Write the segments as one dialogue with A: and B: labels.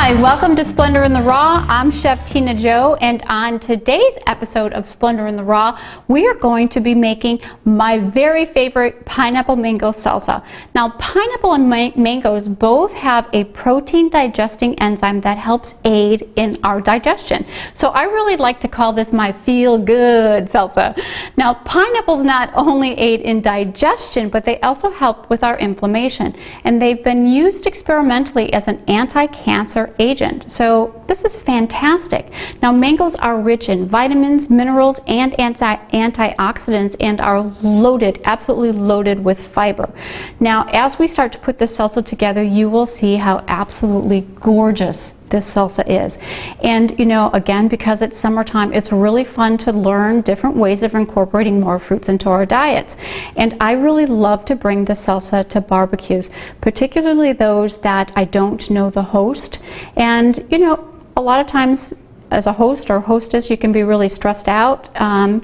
A: Hi, welcome to Splendor in the Raw. I'm Chef Tina Jo, and on today's episode of Splendor in the Raw, we are going to be making my very favorite pineapple mango salsa. Now, pineapple and mangoes both have a protein digesting enzyme that helps aid in our digestion. So I really like to call this my feel good salsa. Now, pineapples not only aid in digestion, but they also help with our inflammation, and they've been used experimentally as an anti-cancer agent. So this is fantastic. Now, mangoes are rich in vitamins, minerals, and antioxidants, and are loaded, absolutely loaded with fiber. Now, as we start to put this salsa together, you will see how absolutely gorgeous this salsa is. And you know, again, because it's summertime, it's really fun to learn different ways of incorporating more fruits into our diets. And I really love to bring the salsa to barbecues, particularly those that I don't know the host. And you know, a lot of times as a host or hostess, you can be really stressed out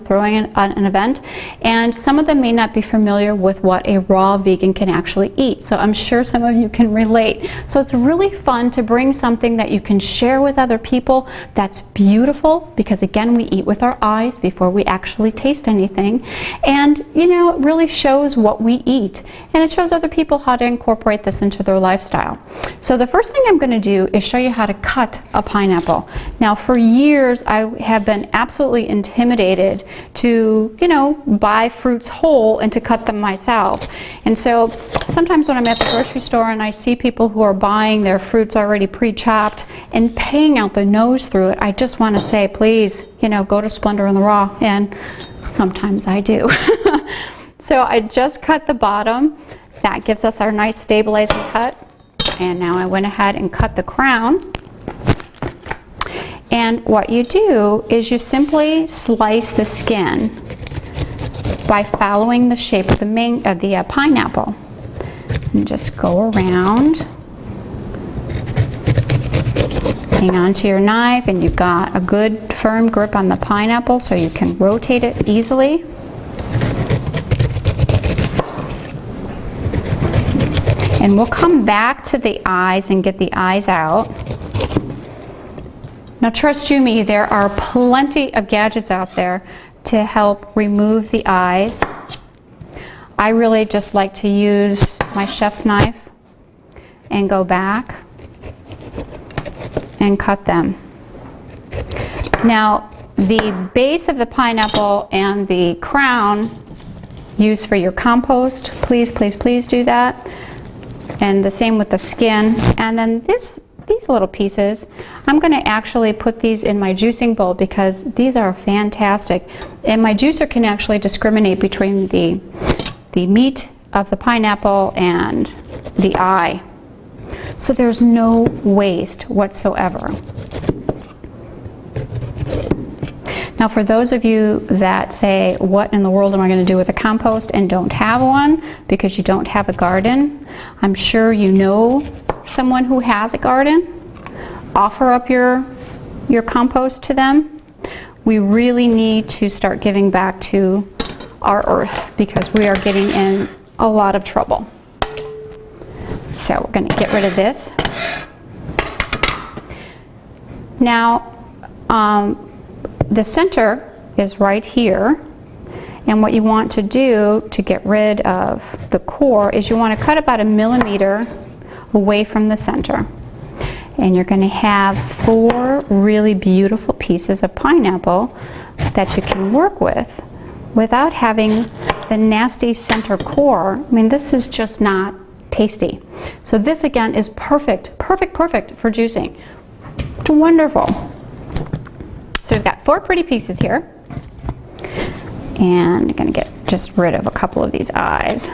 A: throwing an event, and some of them may not be familiar with what a raw vegan can actually eat. So I'm sure some of you can relate. So it's really fun to bring something that you can share with other people that's beautiful, because again, we eat with our eyes before we actually taste anything. And you know, it really shows what we eat, and it shows other people how to incorporate this into their lifestyle. So the first thing I'm going to do is show you how to cut a pineapple. Now, for years, I have been absolutely intimidated to, you know, buy fruits whole and to cut them myself. And so sometimes when I'm at the grocery store and I see people who are buying their fruits already pre-chopped and paying out the nose through it, I just want to say, please, you know, go to Splendor in the Raw. And sometimes I do. So I just cut the bottom. That gives us our nice stabilizing cut. And now I went ahead and cut the crown. And what you do is you simply slice the skin by following the shape of the pineapple. And just go around. Hang on to your knife, and you've got a good firm grip on the pineapple so you can rotate it easily. And we'll come back to the eyes and get the eyes out. Now, trust you me, there are plenty of gadgets out there to help remove the eyes. I really just like to use my chef's knife and go back and cut them. Now, the base of the pineapple and the crown used for your compost, please, please, please do that. And the same with the skin. And then these little pieces, I'm going to actually put these in my juicing bowl because these are fantastic. And my juicer can actually discriminate between the meat of the pineapple and the eye. So there's no waste whatsoever. Now, for those of you that say, what in the world am I going to do with a compost, and don't have one because you don't have a garden, I'm sure you know someone who has a garden. Offer up your compost to them. We really need to start giving back to our earth because we are getting in a lot of trouble. So we're going to get rid of this. Now, the center is right here, and what you want to do to get rid of the core is you want to cut about 1 millimeter away from the center. And you're going to have 4 really beautiful pieces of pineapple that you can work with without having the nasty center core. I mean, this is just not tasty. So this again is perfect, perfect, perfect for juicing. It's wonderful. So we've got 4 pretty pieces here. And I'm going to get just rid of a couple of these eyes.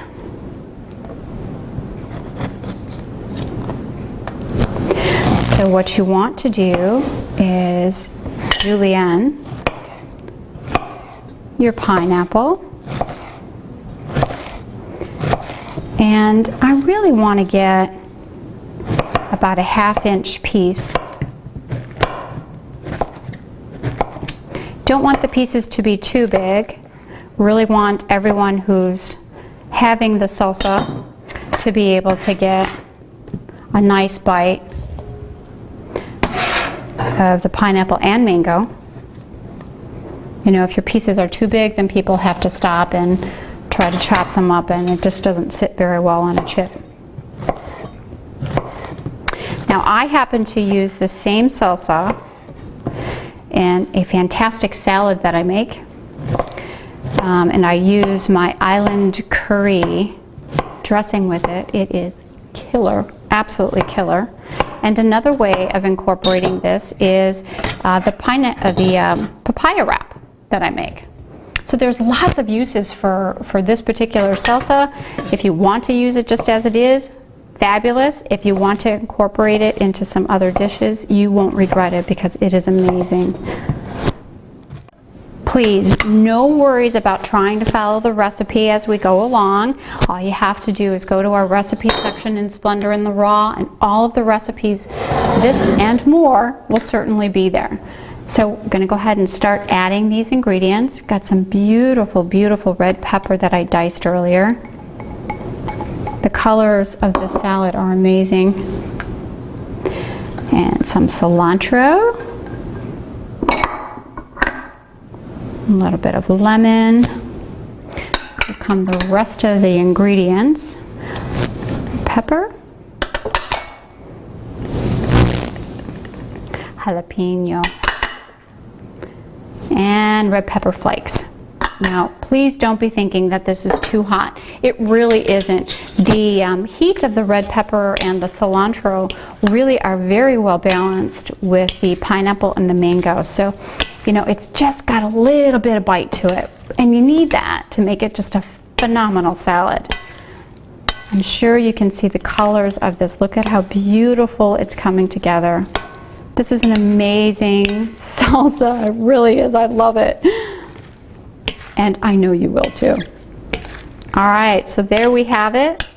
A: So what you want to do is julienne your pineapple. And I really want to get about a 1/2 inch piece. Don't want the pieces to be too big. Really want everyone who's having the salsa to be able to get a nice bite. of the pineapple and mango. You know, if your pieces are too big, then people have to stop and try to chop them up, and it just doesn't sit very well on a chip. Now, I happen to use the same salsa in a fantastic salad that I make. And I use my island curry dressing with it. It is killer, absolutely killer. And another way of incorporating this is the papaya wrap that I make. So there's lots of uses for this particular salsa. If you want to use it just as it is, fabulous. If you want to incorporate it into some other dishes, you won't regret it because it is amazing. Please, no worries about trying to follow the recipe as we go along. All you have to do is go to our recipe section in Splendor in the Raw, and all of the recipes, this and more, will certainly be there. So I'm going to go ahead and start adding these ingredients. Got some beautiful, beautiful red pepper that I diced earlier. The colors of this salad are amazing. And some cilantro. A little bit of lemon. Here come the rest of the ingredients. Pepper. Jalapeño. And red pepper flakes. Now, please don't be thinking that this is too hot. It really isn't. The heat of the red pepper and the cilantro really are very well balanced with the pineapple and the mango. So, you know, it's just got a little bit of bite to it. And you need that to make it just a phenomenal salad. I'm sure you can see the colors of this. Look at how beautiful it's coming together. This is an amazing salsa. It really is. I love it. And I know you will too. All right, so there we have it.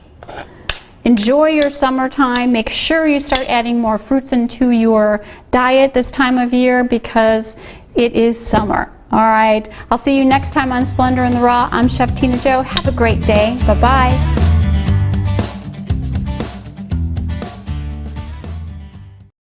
A: Enjoy your summertime. Make sure you start adding more fruits into your diet this time of year because it is summer. All right, I'll see you next time on Splendor in the Raw. I'm Chef Tina Jo. Have a great day. Bye-bye.